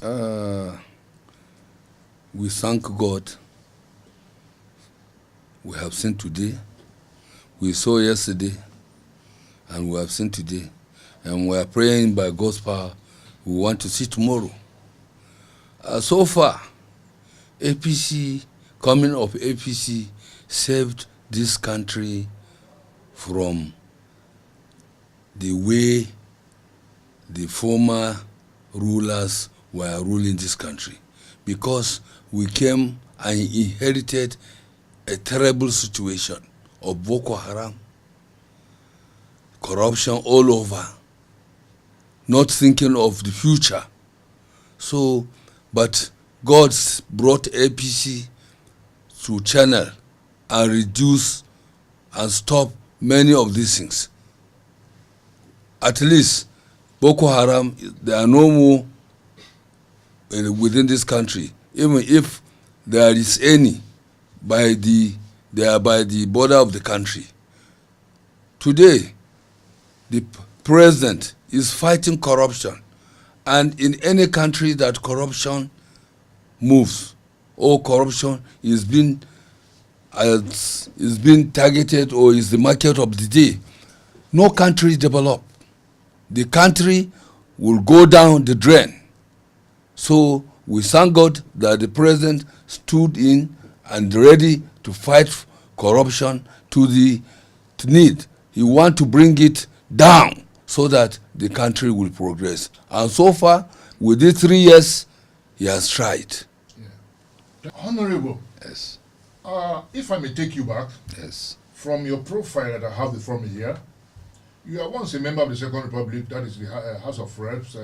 We thank God. We have seen today. We saw yesterday, and we have seen today. And we are praying by God's power. We want to see tomorrow. So far, coming of APC saved this country from the way the former rulers were ruling this country, because we came and inherited a terrible situation of Boko Haram, corruption all over, not thinking of the future. So, but God brought APC to channel and reduce and stop many of these things. At least Boko Haram, there are no more within this country. Even if there is any, they are by the border of the country. Today, the president is fighting corruption, and in any country that corruption moves or corruption is being targeted or is the market of the day, no country develop. The country will go down the drain. So we thank God that the president stood in and ready to fight corruption to the need. He want to bring it down so that the country will progress. And so far, with these 3 years, he has tried. Yeah. Honorable. Yes. If I may take you back. Yes. From your profile that I have before me here, you are once a member of the Second Republic, that is the House of Reps,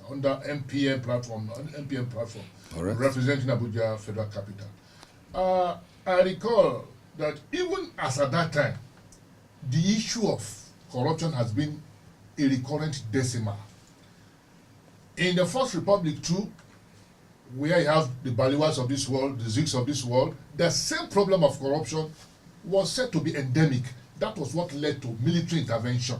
under MPN platform, Correct. Representing Abuja Federal Capital. I recall that even as at that time, the issue of corruption has been a recurrent decimal. In the First Republic too, where you have the Baliwas of this world, the Zigs of this world, the same problem of corruption was said to be endemic. That was what led to military intervention.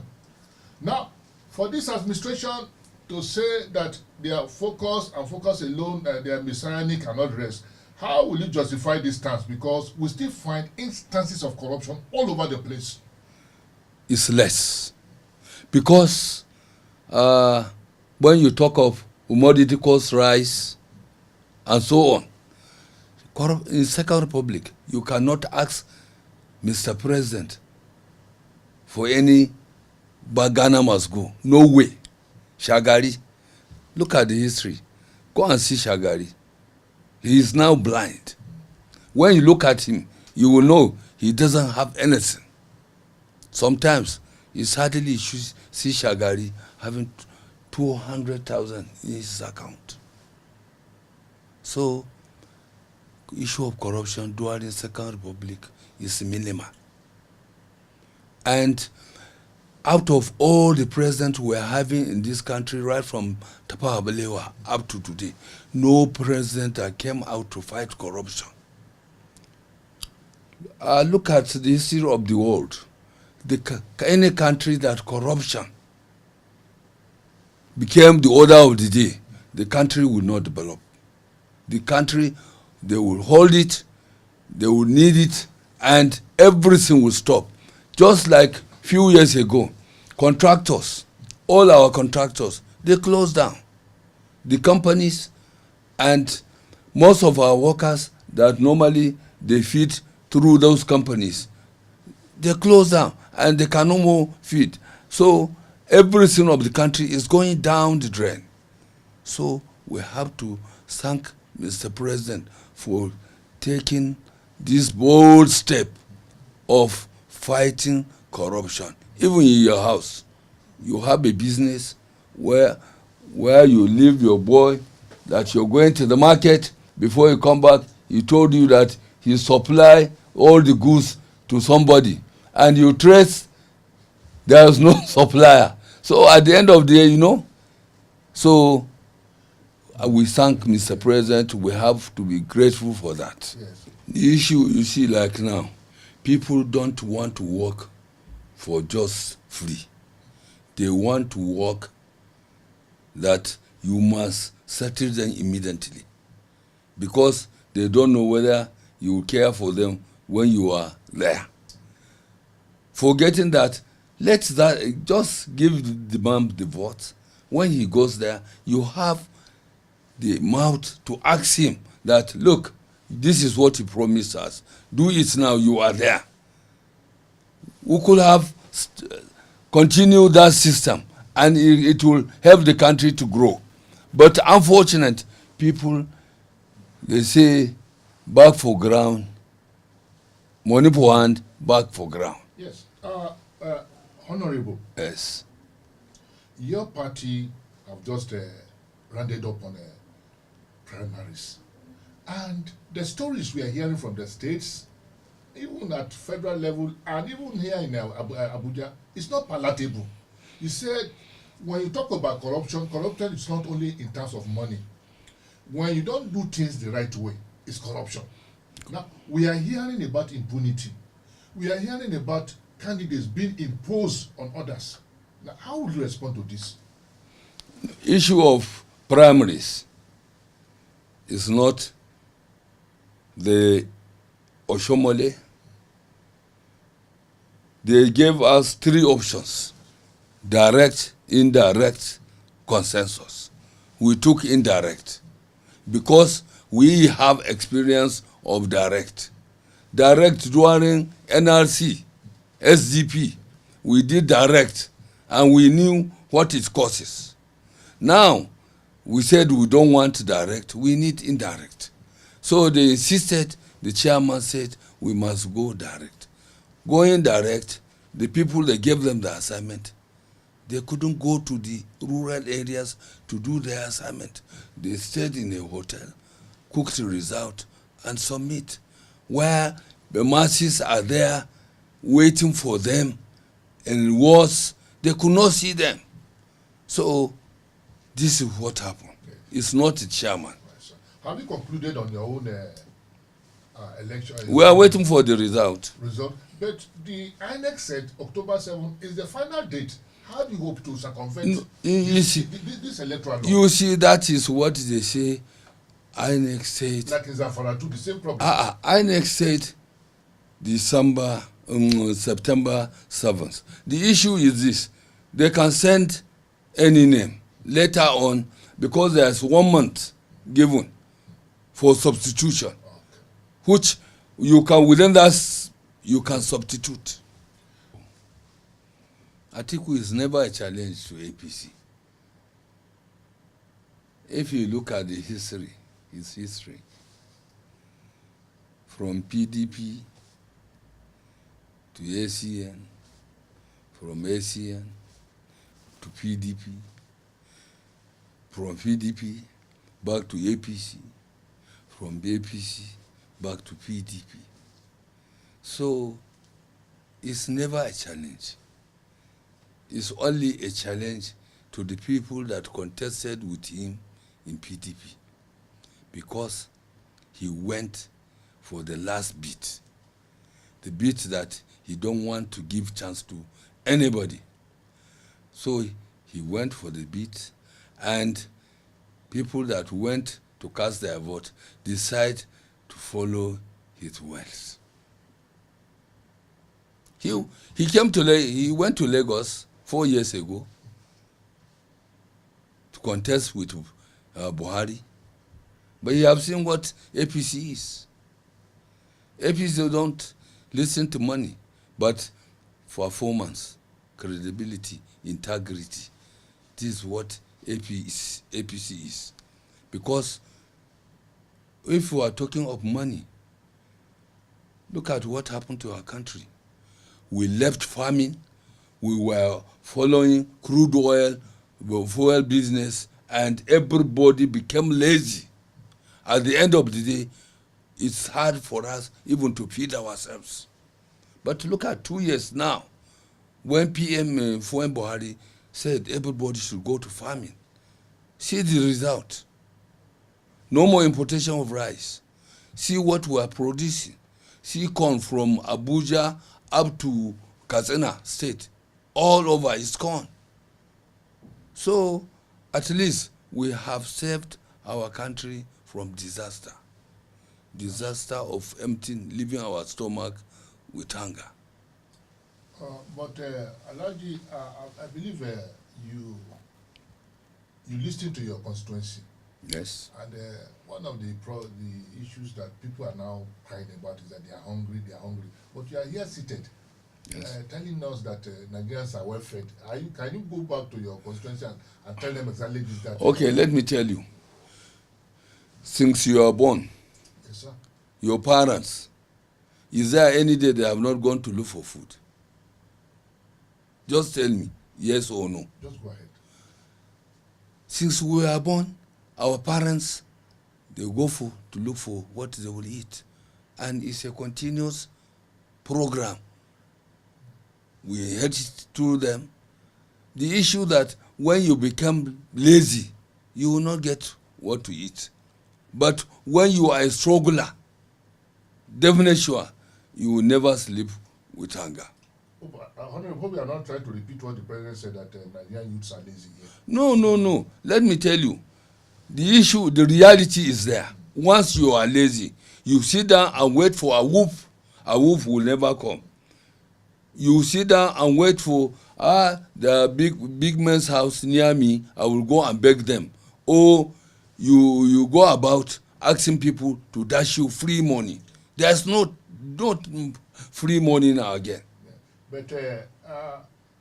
Now, for this administration to say that they are focused alone, they are messianic and all the rest, how will you justify this stance? Because we still find instances of corruption all over the place. It's less. Because when you talk of commodity cost rise and so on, in Second Republic, you cannot ask Mr. President for any Ghana must go. No way. Shagari, look at the history. Go and see Shagari. He is now blind. When you look at him, you will know he doesn't have anything. Sometimes you suddenly see Shagari having 200,000 in his account. So, issue of corruption during Second Republic is minimal. And out of all the presidents we are having in this country, right from Tafawa Balewa up to today, no president that came out to fight corruption. Look at the history of the world. Any country that corruption became the order of the day, the country will not develop. The country, they will hold it, they will need it, and everything will stop. Just like few years ago, contractors, all our contractors, they closed down. The companies and most of our workers that normally they feed through those companies, they closed down and they can no more feed. So everything of the country is going down the drain. So we have to thank Mr. President for taking this bold step of fighting corruption. Even in your house, you have a business where you leave your boy, that you're going to the market, before you come back, he told you that he supply all the goods to somebody, and you trace there is no supplier. So at the end of the day, so we thank Mr. President. We have to be grateful for that. Yes. The issue, you see, like now, people don't want to work for just free. They want to work that you must settle them immediately, because they don't know whether you will care for them when you are there. Forgetting that, let that, just give the man the vote. When he goes there, you have the mouth to ask him that, look, this is what he promised us. Do it now, you are there. We could have continued that system, and it will help the country to grow. But unfortunate people, they say, back for ground, money for hand, back for ground. Yes. Honorable, Yes. your party have just rounded up on primaries. And the stories we are hearing from the states, even at federal level and even here in Abuja, it's not palatable. You said when you talk about corruption, corruption is not only in terms of money. When you don't do things the right way, it's corruption. Now, we are hearing about impunity. We are hearing about candidates being imposed on others. Now, how would you respond to this? Issue of primaries is not the Oshomole. They gave us 3 options: direct, indirect, consensus. We took indirect because we have experience of direct. Direct during NRC, SDP, we did direct and we knew what it causes. Now, we said we don't want direct, we need indirect. So they insisted, the chairman said, we must go direct. Going direct, the people that gave them the assignment, they couldn't go to the rural areas to do their assignment. They stayed in a hotel, cooked the result, and submit, where the masses are there waiting for them, and worse, they could not see them. So this is what happened. Okay. It's not the chairman. Right, so have you concluded on your own election? We are waiting for the result. But the INEC said October 7 is the final date. How do you hope to circumvent this electoral law? You see, that is what they say. INEC said. Like in Zamfara too, the same problem. INEC said September 7th. The issue is this: they can send any name later on, because there's 1 month given for substitution, okay, which you can, within that, you can substitute. Atiku is never a challenge to APC. If you look at the history, his history, from PDP to ACN, from ACN to PDP, from PDP back to APC, from APC back to PDP. So it's never a challenge. It's only a challenge to the people that contested with him in PDP, because he went for the last bit, the bit that he don't want to give chance to anybody. So he went for the bit, and people that went to cast their vote decide to follow his words. He went to Lagos 4 years ago to contest with Buhari, but you have seen what APC is. APC don't listen to money, but performance, credibility, integrity. This is what APC is. Because if we are talking of money, look at what happened to our country. We left farming, we were following crude oil, fuel business, and everybody became lazy. At the end of the day, it's hard for us even to feed ourselves. But look at 2 years now, when PM Fuen Buhari said everybody should go to farming. See the result. No more importation of rice. See what we are producing. See corn from Abuja up to Katsina State. All over is corn. So at least we have saved our country from disaster. Disaster of emptying, leaving our stomach with hunger. But Alhaji, I believe you listen to your constituency, Yes. and one of the issues that people are now crying about is that they are hungry. But you are here seated, Yes. telling us that Nigerians are well fed. Can you go back to your constituency and tell them exactly this that? Okay, let me tell you. Since you are born, Yes, sir. your parents, is there any day they have not gone to look for food? Just tell me, yes or no. Just go ahead. Since we were born, our parents, they go to look for what they will eat. And it's a continuous program. We head it to them. The issue that when you become lazy, you will not get what to eat. But when you are a struggler, definitely sure, you will never sleep with hunger. Honorable, we are not trying to repeat what the president said that Nigerian youths are lazy here. No. Let me tell you. The issue, the reality is there. Once you are lazy, you sit down and wait for a wolf will never come. You sit down and wait for the big man's house near me, I will go and beg them. Or you go about asking people to dash you free money. There's not free money now again. Yeah. But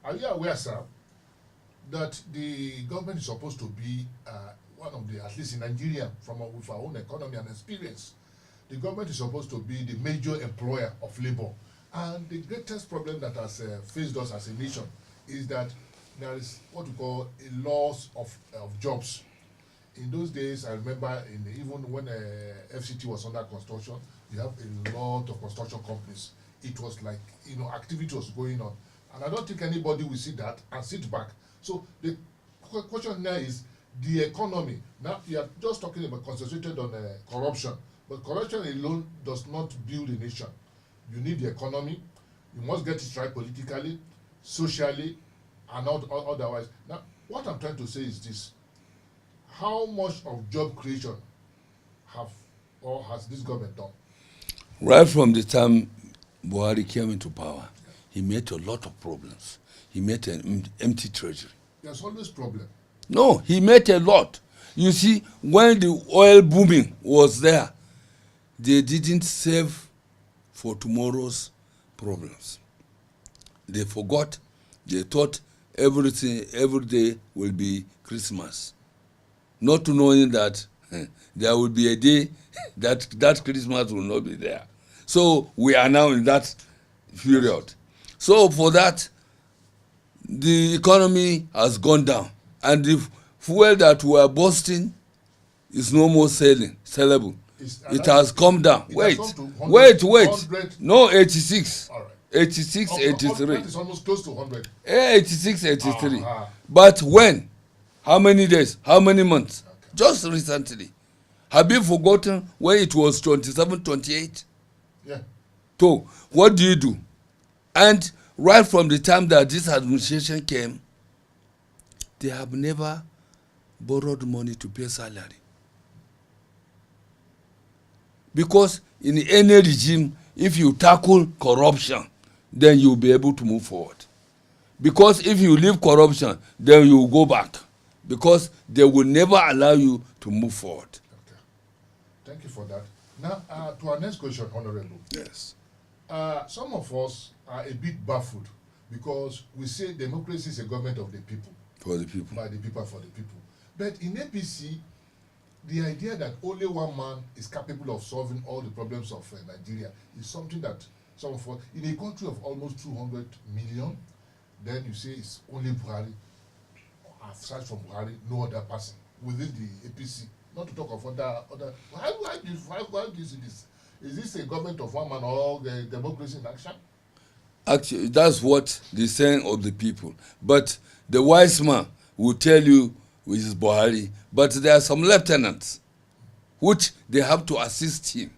are you aware, sir, that the government is supposed to be one of the, at least in Nigeria, with our own economy and experience, the government is supposed to be the major employer of labor. And the greatest problem that has faced us as a nation is that there is what we call a loss of jobs. In those days, I remember even when F.C.T was under construction, you have a lot of construction companies. It was like, activity was going on. And I don't think anybody will see that and sit back. So the question now is the economy. Now, you are just talking about concentrated on corruption. But corruption alone does not build a nation. You need the economy. You must get it right politically, socially, and otherwise. Now, what I'm trying to say is this. How much of job creation has this government done? Right from the time Buhari came into power, he made a lot of problems. He made an empty treasury. There's always problem. No, he made a lot. You see, when the oil booming was there, they didn't save for tomorrow's problems. They forgot. They thought every day will be Christmas. Not knowing that there will be a day that Christmas will not be there. So we are now in that period. So for that, the economy has gone down. And the fuel that we are busting is no more sellable. It has come down. Wait. No, 86. All right. 86, 83. That is almost close to 100. 86, 83. But when? How many days? How many months? Okay. Just recently. Have you forgotten when it was 27, 28? Yeah. So, what do you do? And right from the time that this administration came, they have never borrowed money to pay salary. Because in any regime, if you tackle corruption, then you'll be able to move forward. Because if you leave corruption, then you will go back. Because they will never allow you to move forward. Okay. Thank you for that. Now, to our next question, Honorable. Yes. Some of us are a bit baffled because we say democracy is a government of the people. For the people. By the people, for the people. But in APC, the idea that only one man is capable of solving all the problems of Nigeria is something that some of us, in a country of almost 200 million, then you say it's only Buhari, aside from Buhari, no other person within the APC. Not to talk of other. Why do you see this? Is this a government of one man or the democracy in action? Actually, that's what the saying of the people. But the wise man will tell you which is Buhari. But there are some lieutenants which they have to assist him.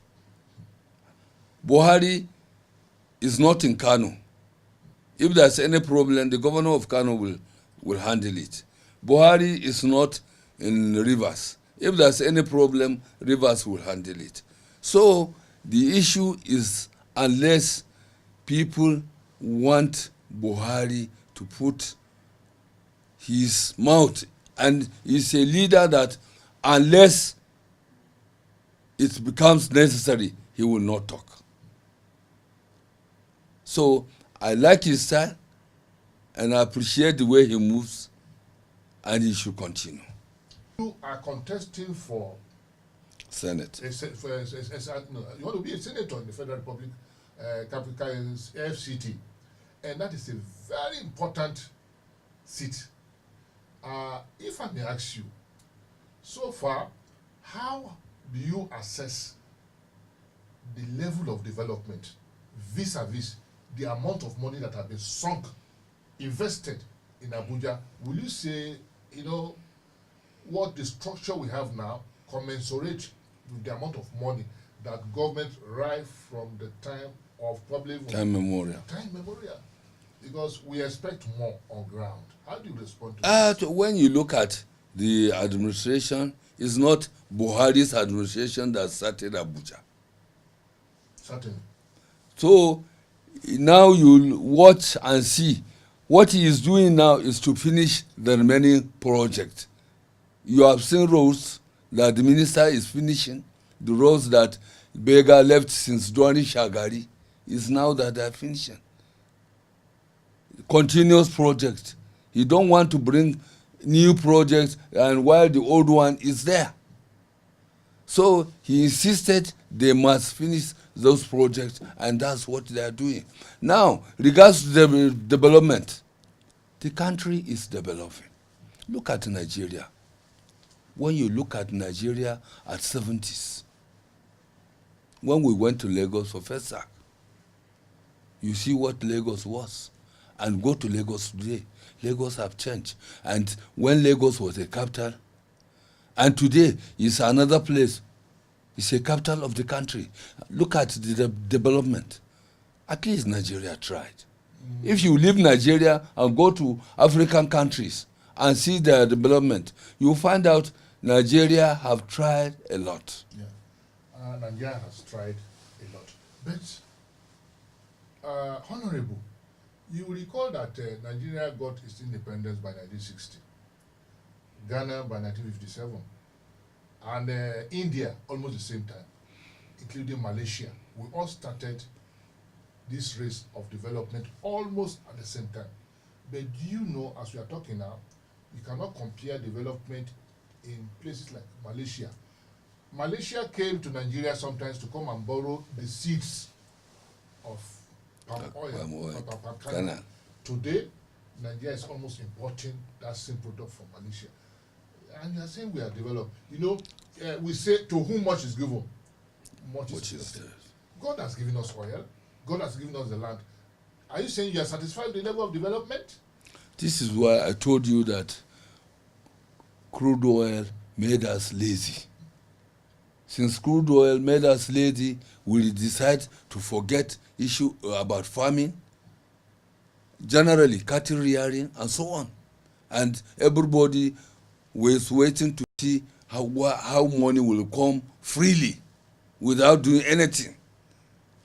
Buhari is not in Kano. If there's any problem, the governor of Kano will handle it. Buhari is not in Rivers. If there's any problem, Rivers will handle it. So the issue is, unless people want Buhari to put his mouth, and he's a leader that unless it becomes necessary, he will not talk. So I like his style, and I appreciate the way he moves, and he should continue. You are contesting for Senate. No, you want to be a senator in the Federal Republic, capital is F.C.T, and that is a very important seat. If I may ask you, so far, how do you assess the level of development vis-a-vis the amount of money that has been sunk, invested in Abuja? Will you say, what the structure we have now commensurate with the amount of money that government right from the time of probably Time memorial. Because we expect more on ground. How do you respond to that? When you look at the administration, it's not Buhari's administration that started Abuja. Certainly. So now you'll watch and see. What he is doing now is to finish the remaining project. You have seen roads that the minister is finishing. The roads that Bega left since Duani Shagari is now that they are finishing. Continuous project. He don't want to bring new projects, and while the old one is there. So he insisted they must finish those projects, and that's what they are doing. Now, regards to the development, the country is developing. Look at Nigeria. When you look at Nigeria at 70s, when we went to Lagos for FESAC, you see what Lagos was. And go to Lagos today. Lagos have changed. And when Lagos was a capital, and today is another place, it's a capital of the country. Look at the development. At least Nigeria tried. If you leave Nigeria and go to African countries and see their development, you'll find out Nigeria have tried a lot. Yeah, Nigeria has tried a lot. But, Honorable, you recall that Nigeria got its independence by 1960, Ghana by 1957, and India almost the same time, including Malaysia. We all started this race of development almost at the same time. But do you know, as we are talking now, you cannot compare development in places like Malaysia. Malaysia came to Nigeria sometimes to come and borrow the seeds of palm oil, palm kernel. Today, Nigeria is almost importing that same product from Malaysia. And you are saying we are developed. We say to whom much is given, much is expected. God has given us oil. God has given us the land. Are you saying you are satisfied with the level of development? This is why I told you that crude oil made us lazy. Since crude oil made us lazy, we decide to forget issue about farming, generally cattle rearing, and so on. And everybody was waiting to see how money will come freely without doing anything.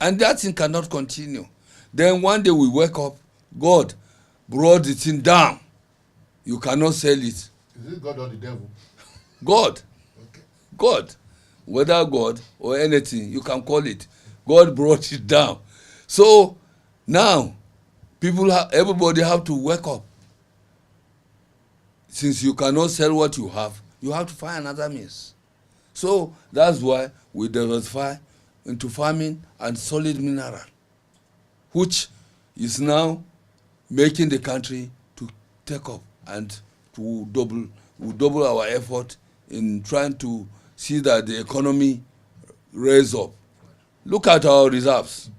And that thing cannot continue. Then one day we wake up, God brought the thing down. You cannot sell it. Is it God or the devil? God. Okay. God. Whether God or anything, you can call it. God brought it down. So now, everybody have to wake up. Since you cannot sell what you have to find another means. So that's why we diversify into farming and solid mineral, which is now making the country to take up and to double our effort in trying to see that the economy raise up. Look at our reserves.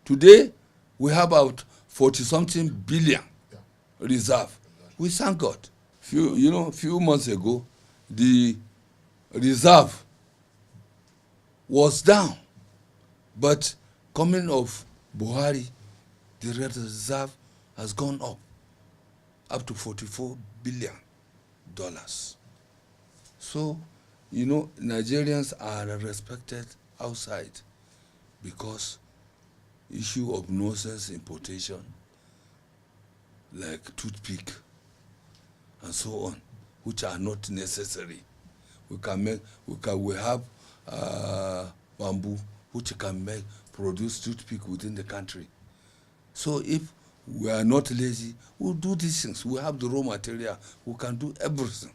Today, we have about 40-something billion reserve. We thank God. Few months ago, the reserve was down, but coming of Buhari, the reserve has gone up to $44 billion. So You know, Nigerians are respected outside because issue of nonsense importation, like toothpick and so on, which are not necessary. We have bamboo, which can produce toothpick within the country. So if we are not lazy, we'll do these things. We have the raw material. We can do everything.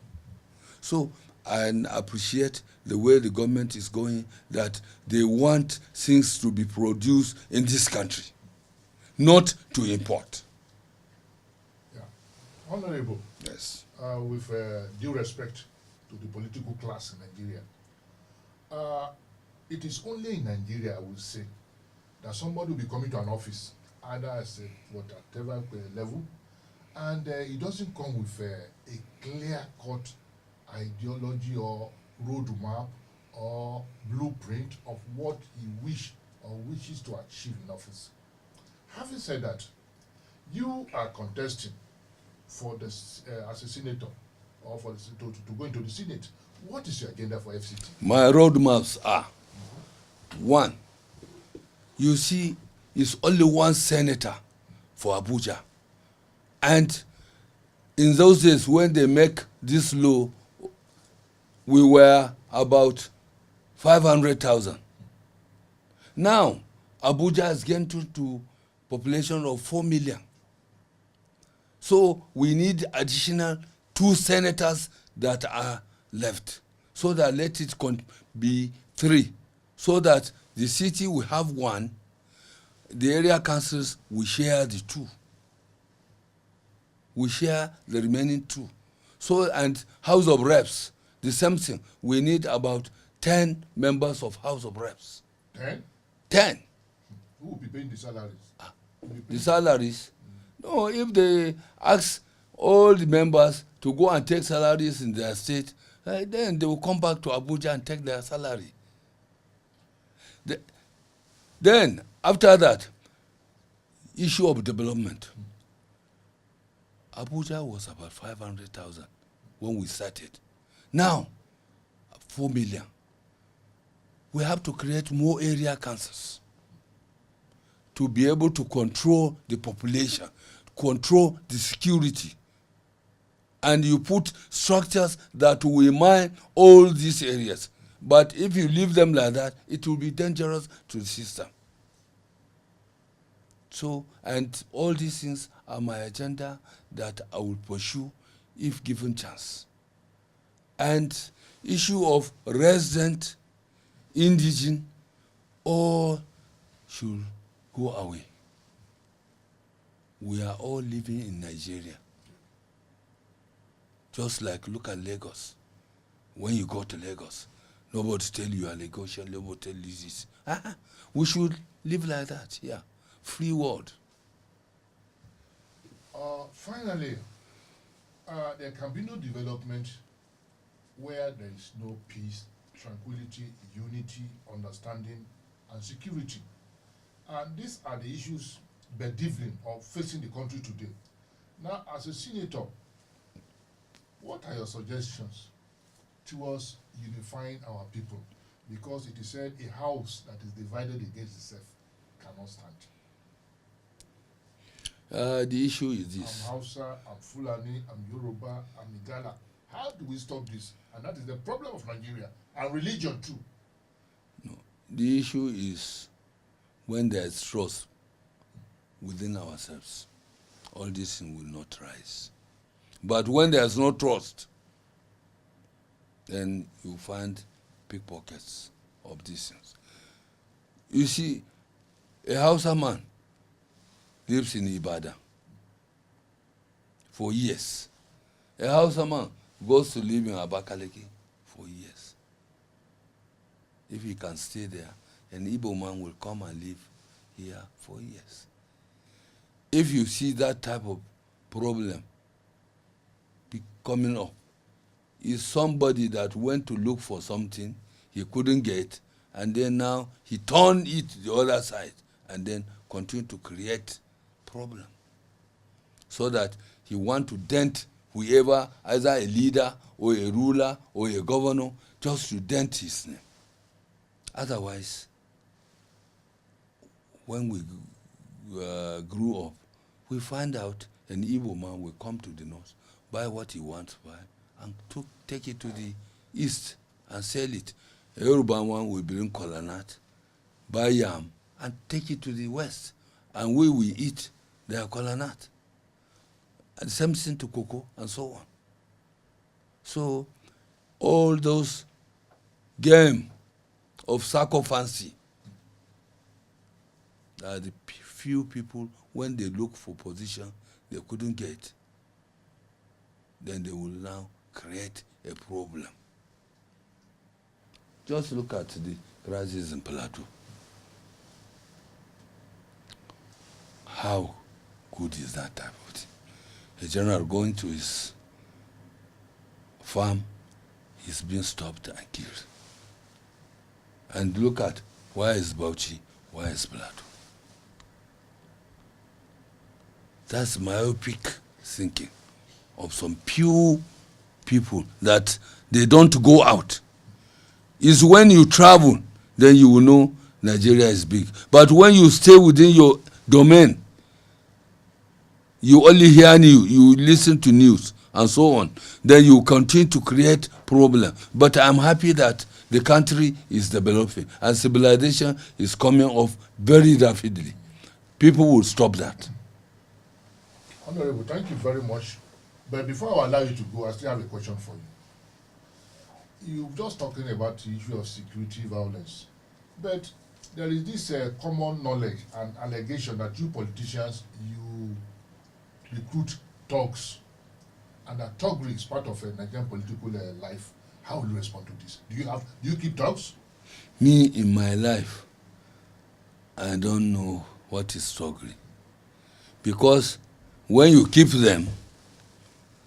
So I appreciate the way the government is going, that they want things to be produced in this country, not to import. Yeah. Honorable. Yes. With due respect to the political class in Nigeria, it is only in Nigeria, I would say, that somebody will be coming to an office, either as a whatever level, and he doesn't come with a clear-cut ideology or roadmap or blueprint of what he wishes to achieve in office. Having said that, you are contesting for this as a senator, or for the, to go into the Senate. What is your agenda for F.C.T? My roadmaps are, one, you see, it's only one senator for Abuja. And in those days when they make this law, we were about 500,000. Now, Abuja has getting to population of 4 million. So we need additional 2 senators that are left, so that let it be 3, so that the city will have 1, the area councils will share the 2. We share the remaining 2. So, and House of Reps, the same thing. We need about 10 members of House of Reps. 10? 10. Who will be paying the salaries? The salaries? No, if they ask all the members to go and take salaries in their state, then they will come back to Abuja and take their salary. Then, after that, issue of development. Abuja was about 500,000 when we started. Now, 4 million. We have to create more area councils to be able to control the population, control the security. And you put structures that will mine all these areas. But if you leave them like that, it will be dangerous to the system. So, and all these things are my agenda that I will pursue if given chance. And issue of resident, indigene, all should go away. We are all living in Nigeria. Just like, look at Lagos. When you go to Lagos, nobody tell you are Lagosian, nobody tell you this. We should live like that, yeah. Free world. Finally, there can be no development where there is no peace, tranquility, unity, understanding, and security. And these are the issues bedeviling or facing the country today. Now, as a senator, what are your suggestions towards unifying our people? Because it is said a house that is divided against itself cannot stand. The issue is this. I'm Hausa, I'm Fulani, I'm Yoruba, I'm Igala. How do we stop this? And that is the problem of Nigeria, and religion too. No, the issue is when there is trust within ourselves, all this thing will not rise. But when there is no trust, then you find pickpockets of these things. You see, a Hausa man lives in Ibadan for years. A Hausa man goes to live in Abakaliki for years. If he can stay there, an Igbo man will come and live here for years. If you see that type of problem coming up, is somebody that went to look for something he couldn't get, and then now he turned it the other side and then continue to create problem, so that he want to dent whoever, either a leader or a ruler or a governor, just to dent his name. Otherwise, when we grew up, we find out an Igbo man will come to the north, buy what he wants to buy, and take it to the east and sell it. A Yoruba one will bring kola nut, buy yam, and take it to the west, and we will eat their kola nut. And same thing to cocoa, and so on. So, all those game of sycophancy are the few people, when they look for position they couldn't get, then they will now create a problem. Just look at the crisis in Plateau. How good is that type of thing? A general going to his farm, he's being stopped and killed. And look at, why is Bauchi, why is Plateau? That's myopic thinking of some few people that they don't go out. It's when you travel, then you will know Nigeria is big. But when you stay within your domain, you only hear news, you listen to news, and so on. Then you continue to create problem. But I'm happy that the country is developing and civilization is coming off very rapidly. People will stop that. Honorable, thank you very much. But before I allow you to go, I still have a question for you. You've just talking about the issue of security violence. But there is this common knowledge and allegation that you politicians, you recruit thugs, and that thuggery is part of a Nigerian political life. How will you respond to this? Do you keep thugs? Me, in my life, I don't know what is thuggery. Because when you keep them,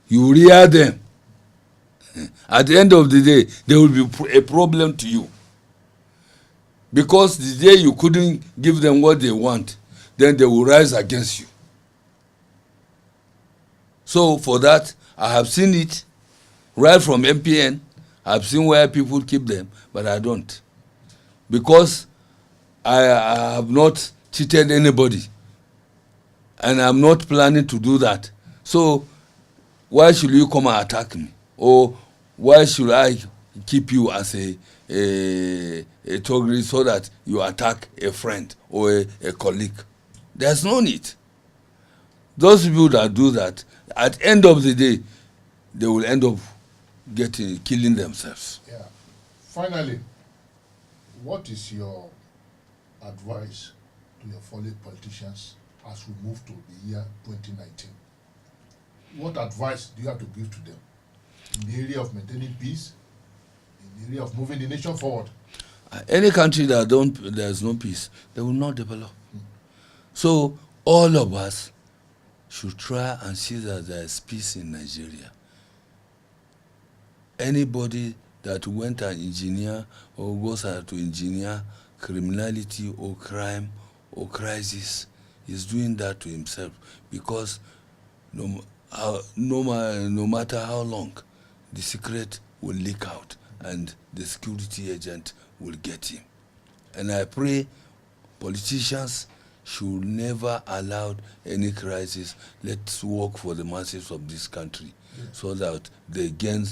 you rear them. At the end of the day, there will be a problem to you. Because the day you couldn't give them what they want, then they will rise against you. So for that, I have seen it right from MPN. I have seen where people keep them, but I don't. Because I have not cheated anybody. And I'm not planning to do that. So why should you come and attack me? Or why should I keep you as a thuggery so that you attack a friend or a colleague? There's no need. Those people that do that, at the end of the day, they will end up killing themselves. Yeah. Finally, what is your advice to your fellow politicians as we move to the year 2019? What advice do you have to give to them in the area of maintaining peace, in the area of moving the nation forward? Any country that there's no peace, they will not develop. So all of us should try and see that there is peace in Nigeria. Anybody that went and engineer or goes out to engineer criminality or crime or crisis is doing that to himself, because no matter how long, the secret will leak out and the security agent will get him. And I pray politicians should never allow any crisis. Let's work for the masses of this country, so that they gain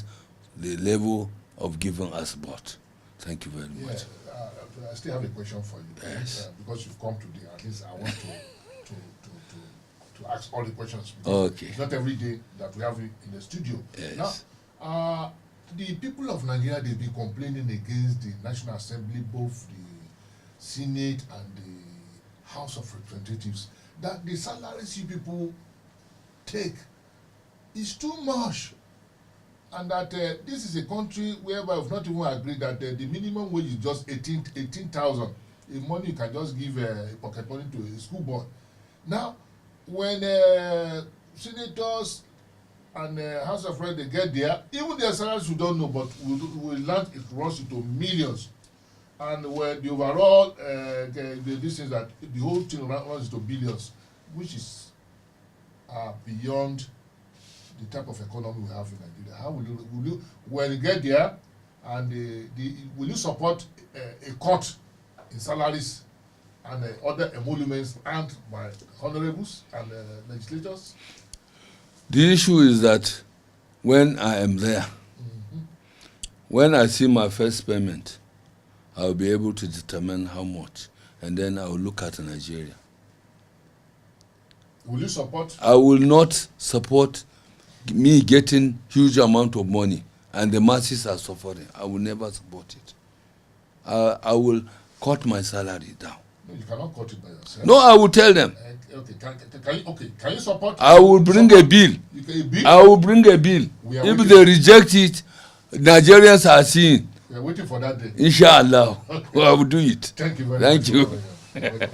the level of giving us both. Thank you very much. I still have a question for you. Yes. Because you've come today, at least I want to ask all the questions. Okay. It's not every day that we have you in the studio. Yes. Now, the people of Nigeria, they've been complaining against the National Assembly, both the Senate and the House of Representatives, that the salaries you people take is too much. And that this is a country whereby we've not even agreed that the minimum wage is just 18,000. The money you can just give pocket money to a school boy. Now, when senators and House of Reps, they get there, even their salaries we don't know, but we learn it runs into millions. And when the overall, this is that the whole thing runs into billions, which is beyond the type of economy we have in Nigeria. How will you when you get there, And will you support a cut in salaries and other emoluments earned by honorables and legislators? The issue is that when I am there, when I see my first payment, I will be able to determine how much, and then I will look at Nigeria. Will you support? I will not support me getting huge amount of money and the masses are suffering. I will never support it. I will cut my salary down. No, you cannot cut it by yourself. No, I will tell them. Can you support? I will bring a bill. A bill? I will bring a bill. If they reject it, Nigerians are seeing. We are waiting for that day. Inshallah, I will do it. Thank you very much. Thank you.